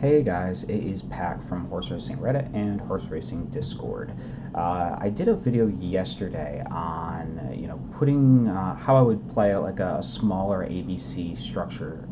Hey guys, it is Pack from Horse Racing Reddit and Horse Racing Discord. I did a video yesterday on putting how I would play like a smaller ABC structure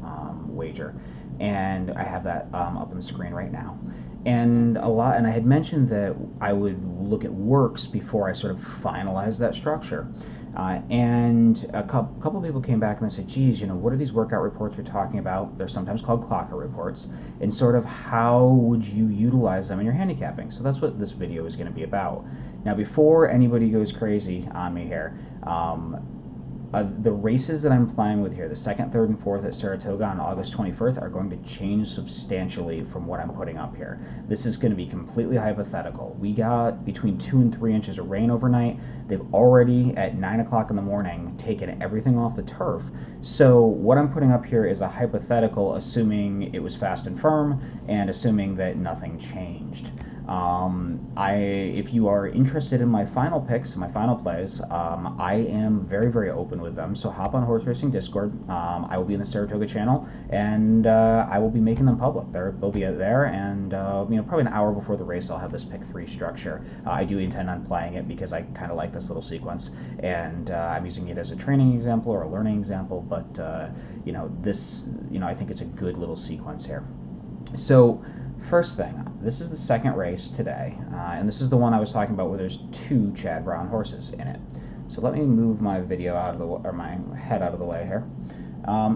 wager, and I have that up on the screen right now. And I had mentioned that I would look at works before I sort of finalize that structure. And a couple people came back and they said, geez, what are these workout reports you're talking about? They're sometimes called clocker reports. And sort of how would you utilize them in your handicapping? So that's what this video is going to be about. Now, before anybody goes crazy on me here, the races that I'm playing with here, the 2nd, 3rd, and 4th at Saratoga on August 21st, are going to change substantially from what I'm putting up here. This is going to be completely hypothetical. We got between 2 and 3 inches of rain overnight. They've already, at 9 o'clock in the morning, taken everything off the turf. So what I'm putting up here is a hypothetical, assuming it was fast and firm, and assuming that nothing changed. If you are interested in my final picks, my final plays, I am very, very open with them. So hop on Horse Racing Discord. I will be in the Saratoga channel, and I will be making them public. They'll be there, and probably an hour before the race, I'll have this pick 3 structure. I do intend on playing it because I kind of like this little sequence, and I'm using it as a training example or a learning example. But I think it's a good little sequence here. So. First thing, this is the 2nd race today, and this is the one I was talking about where there's 2 Chad Brown horses in it. So let me move my video my head out of the way here.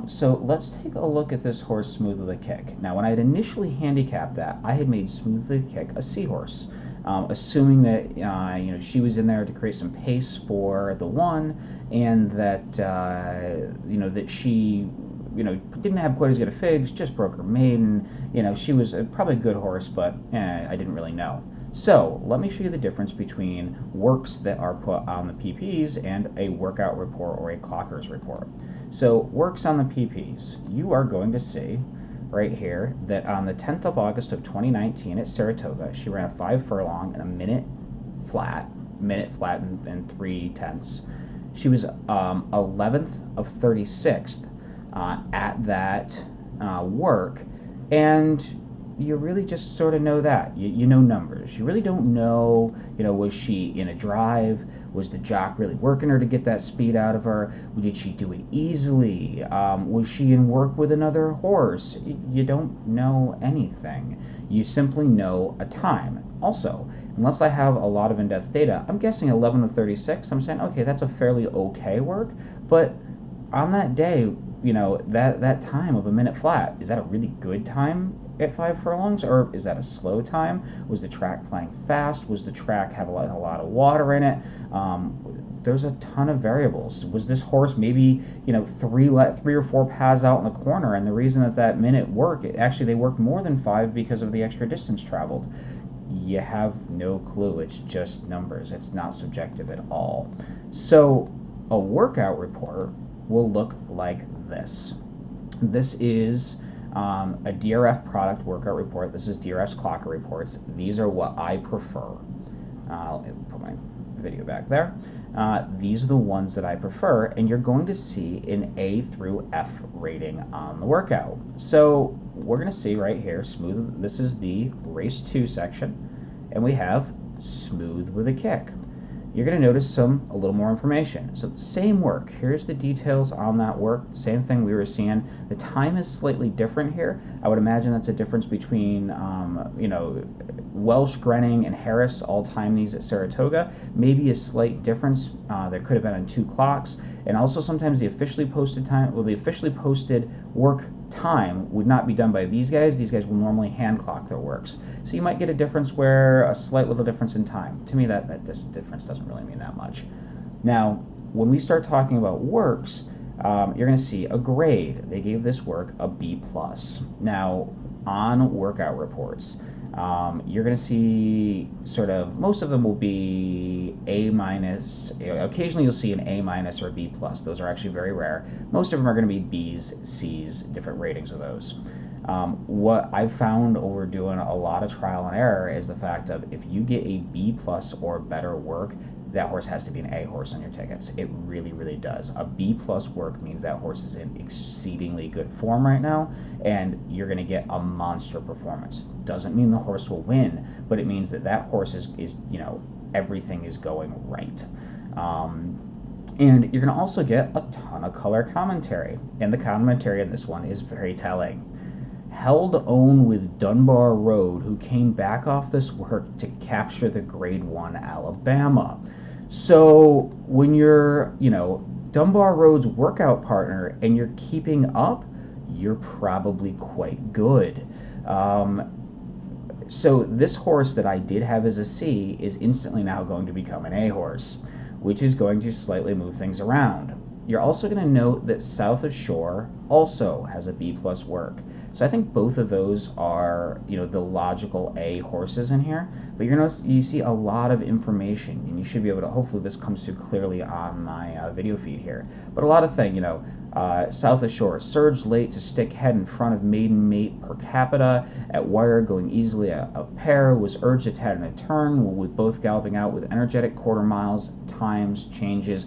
So let's take a look at this horse, Smooth with a Kick. Now, when I had initially handicapped that, I had made Smooth with a Kick a seahorse, assuming that she was in there to create some pace for the 1, and that that she didn't have quite as good a figs, just broke her maiden. She was probably a good horse, but I didn't really know. So let me show you the difference between works that are put on the PPs and a workout report or a clockers report. So works on the PPs, you are going to see right here that on the 10th of August of 2019 at Saratoga, she ran a 5 furlong and a minute flat and 3/10. She was 11th of 36th. At that work, and you really just sort of know that. You know numbers. You really don't know, was she in a drive? Was the jock really working her to get that speed out of her? Did she do it easily? Was she in work with another horse? You don't know anything. You simply know a time. Also, unless I have a lot of in-depth data, I'm guessing 11 of 36. I'm saying, okay, that's a fairly okay work, but on that day, that time of a minute flat, is that a really good time at 5 furlongs, or is that a slow time? Was the track playing fast? Was the track have a lot of water in it? There's a ton of variables. Was this horse maybe 3 or 4 paths out in the corner, and the reason that minute worked, they worked more than 5 because of the extra distance traveled? You have no clue. It's just numbers. It's not subjective at all. So a workout report will look like this. This is a DRF product workout report. This is DRF's clocker reports. These are what I prefer. Let me put my video back there. These are the ones that I prefer, and you're going to see an A through F rating on the workout. So we're going to see right here, Smooth. This is the race 2 section, and we have Smooth with a Kick. You're going to notice a little more information. So the same work. Here's the details on that work. Same thing we were seeing. The time is slightly different here. I would imagine that's a difference between, Welsh, Grenning, and Harris all time these at Saratoga. Maybe a slight difference. There could have been on 2 clocks. And also sometimes the officially posted work time would not be done by these guys. These guys will normally hand clock their works. So you might get a difference where a slight little difference in time. To me, that difference doesn't really mean that much. Now, when we start talking about works, you're going to see a grade. They gave this work a B+. Now, on workout reports, you're going to see most of them will be A-. Occasionally you'll see an A- or B+. Those are actually very rare. Most of them are going to be B's, C's, different ratings of those. What I've found over doing a lot of trial and error is the fact of if you get a B+ or better work, that horse has to be an A horse on your tickets. It really, really does. A B plus work means that horse is in exceedingly good form right now, and you're going to get a monster performance. Doesn't mean the horse will win, but it means that that horse is everything is going right. And you're going to also get a ton of color commentary, and the commentary in this one is very telling. Held own with Dunbar Road, who came back off this work to capture the Grade 1 Alabama. So when you're, Dunbar Road's workout partner and you're keeping up, you're probably quite good. So this horse that I did have as a C is instantly now going to become an A horse, which is going to slightly move things around. You're also going to note that South of Shore also has a B plus work. So I think both of those are, the logical A horses in here. But you're going to you see a lot of information, and you should be able to, hopefully this comes through clearly on my video feed here. But a lot of things, South of Shore, surged late to stick head in front of maiden mate per capita, at wire going easily a pair, was urged a tad in a turn, with both galloping out with energetic quarter miles, times, changes,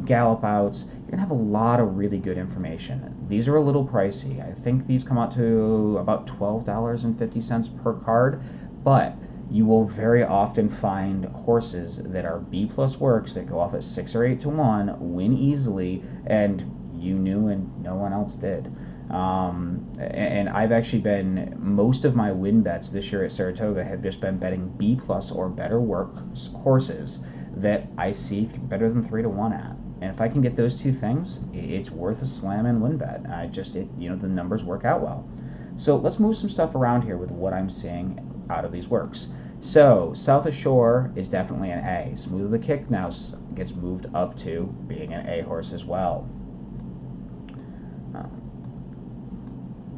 gallop outs. You're gonna have a lot of really good information. These are a little pricey. I think these come out to about $12.50 per card, but you will very often find horses that are B plus works that go off at 6 or 8 to 1, win easily, and you knew and no one else did. And I've actually been, most of my win bets this year at Saratoga have just been betting B plus or better work horses that I see better than 3 to 1 at. And if I can get those two things, it's worth a slam and win bet. The numbers work out well. So let's move some stuff around here with what I'm seeing out of these works. So South of Shore is definitely an A. Smooth the Kick now gets moved up to being an A horse as well.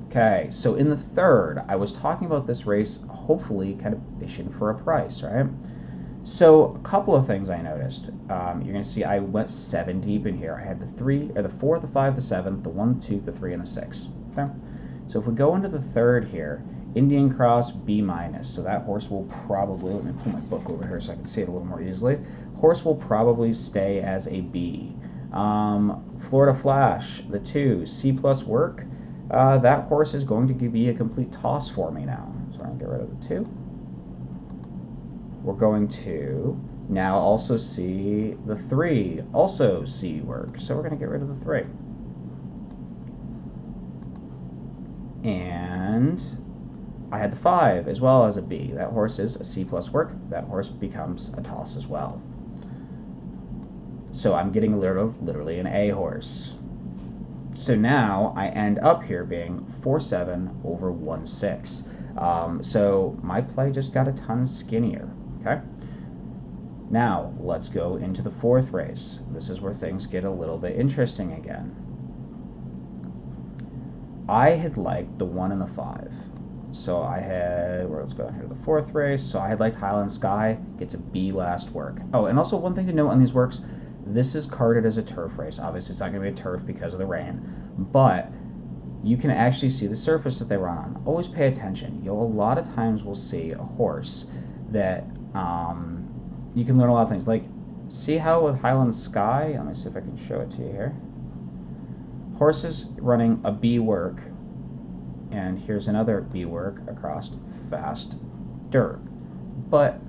Okay, so in the third, I was talking about this race hopefully kind of fishing for a price, right? So a couple of things I noticed. You're going to see I went 7 deep in here. I had the 3, or the 4, the 5, the 7, the 1, 2, the 3, and the 6. Okay. So if we go into the third here, Indian Cross B minus. So that horse will probably, let me pull my book over here so I can see it a little more easily. Horse will probably stay as a B. Florida Flash, the 2, C plus work. That horse is going to be a complete toss for me now. So I'm going to get rid of the 2. We're going to now also see the 3, also C work. So we're going to get rid of the 3. And I had the 5 as well as a B. That horse is a C plus work. That horse becomes a toss as well. So I'm getting rid of literally an A horse. So now I end up here being 4-7 over 1-6. So my play just got a ton skinnier. Okay. Now let's go into the fourth race. This is where things get a little bit interesting again. I had liked the 1 and the 5. So I had, let's go here to the fourth race. So I had liked Highland Sky, gets a B last work. Oh, and also one thing to note on these works, this is carded as a turf race. Obviously, it's not going to be a turf because of the rain, but you can actually see the surface that they run on. Always pay attention. A lot of times we'll see a horse that you can learn a lot of things. Like, see how with Highland Sky, let me see if I can show it to you here. Horses running a B work, and here's another B work across fast dirt. But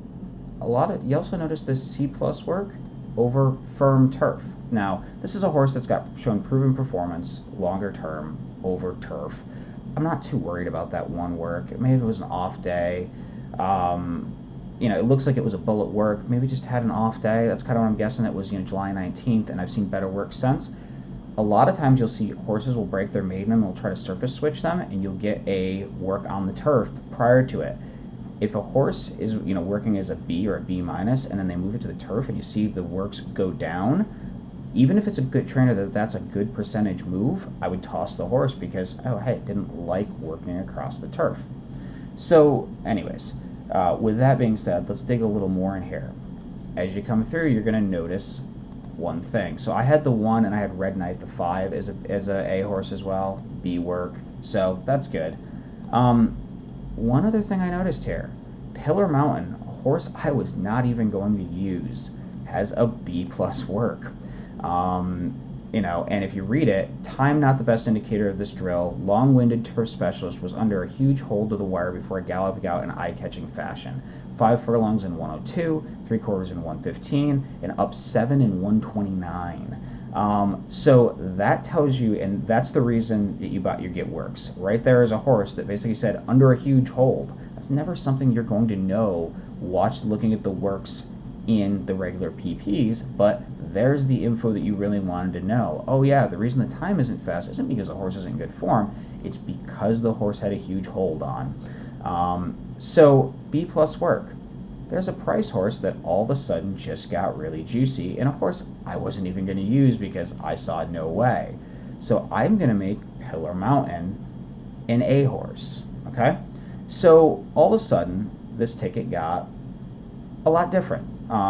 you also notice this C plus work over firm turf. Now, this is a horse that's shown proven performance longer term over turf. I'm not too worried about that one work. Maybe it was an off day. It looks like it was a bullet work. Maybe just had an off day. That's kind of what I'm guessing. It was July 19th, and I've seen better work since. A lot of times you'll see horses will break their maiden and they'll try to surface switch them, and you'll get a work on the turf prior to it. If a horse is working as a B or a B minus, and then they move it to the turf and you see the works go down, even if it's a good trainer that's a good percentage move, I would toss the horse because, oh hey, it didn't like working across the turf. So anyways, with that being said, let's dig a little more in here. As you come through, you're going to notice one thing. So I had the 1 and I had Red Knight, the 5 as a horse as well, B work. So that's good. One other thing I noticed here, Pillar Mountain, a horse I was not even going to use, has a B+ work. You know, and if you read it, time not the best indicator of this drill. Long-winded turf specialist was under a huge hold of the wire before galloping out in eye-catching fashion. 5 furlongs in 102, 3/4 in 115, and up 7 in 129. So that tells you, and that's the reason that you bought your Get Works. Right there is a horse that basically said under a huge hold. That's never something you're going to know looking at the works in the regular PPs, but there's the info that you really wanted to know. Oh yeah, the reason the time isn't fast isn't because the horse is in good form, it's because the horse had a huge hold on. So B+ work. There's a price horse that all of a sudden just got really juicy, and a horse I wasn't even going to use because I saw no way. So I'm going to make Pillar Mountain an A horse, okay? So all of a sudden, this ticket got a lot different.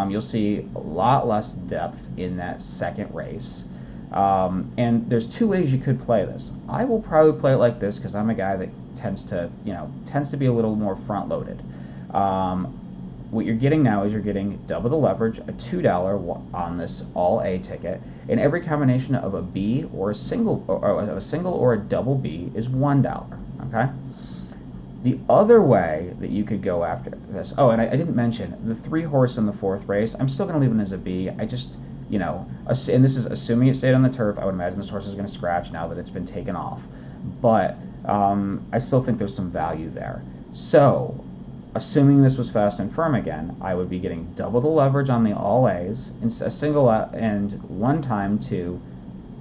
You'll see a lot less depth in that second race. And there's two ways you could play this. I will probably play it like this because I'm a guy that tends to be a little more front-loaded. What you're getting now is you're getting double the leverage, a $2 on this all A ticket, and every combination of a B or a single or a double B is $1. Okay. The other way that you could go after this, oh, and I didn't mention the 3 horse in the 4th race. I'm still going to leave it as a B. I just, and this is assuming it stayed on the turf. I would imagine this horse is going to scratch now that it's been taken off. But I still think there's some value there. So, assuming this was fast and firm again, I would be getting double the leverage on the all A's, and a single and one time to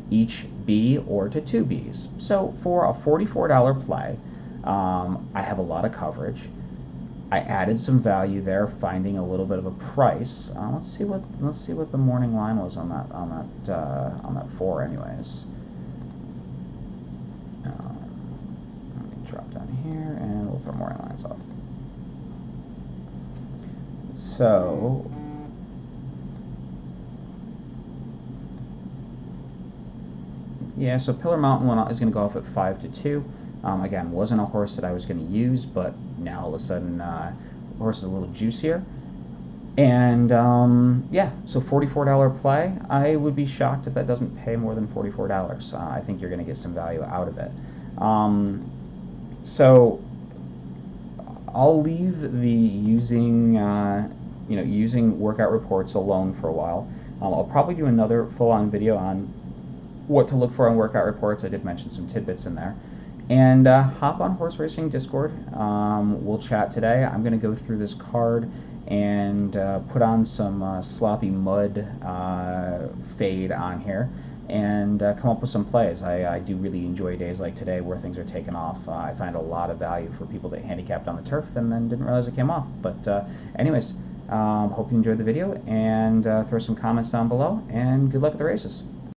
each B or to 2 B's. So for a $44 play, I have a lot of coverage. I added some value there, finding a little bit of a price. Let's see what the morning line was on that 4, anyways. Let me drop down here, and we'll throw morning lines up. So yeah, so Pillar Mountain is going to go off at 5-2. Again, wasn't a horse that I was going to use, but now all of a sudden, the horse is a little juicier. And yeah, so $44 play. I would be shocked if that doesn't pay more than $44. I think you're going to get some value out of it. So I'll leave the using workout reports alone for a while. I'll probably do another full-on video on what to look for on workout reports. I did mention some tidbits in there. And hop on Horse Racing Discord. We'll chat today. I'm going to go through this card and put on some sloppy mud fade on here and come up with some plays. I do really enjoy days like today where things are taken off. I find a lot of value for people that handicapped on the turf and then didn't realize it came off. But anyways, hope you enjoyed the video, and throw some comments down below, and good luck at the races.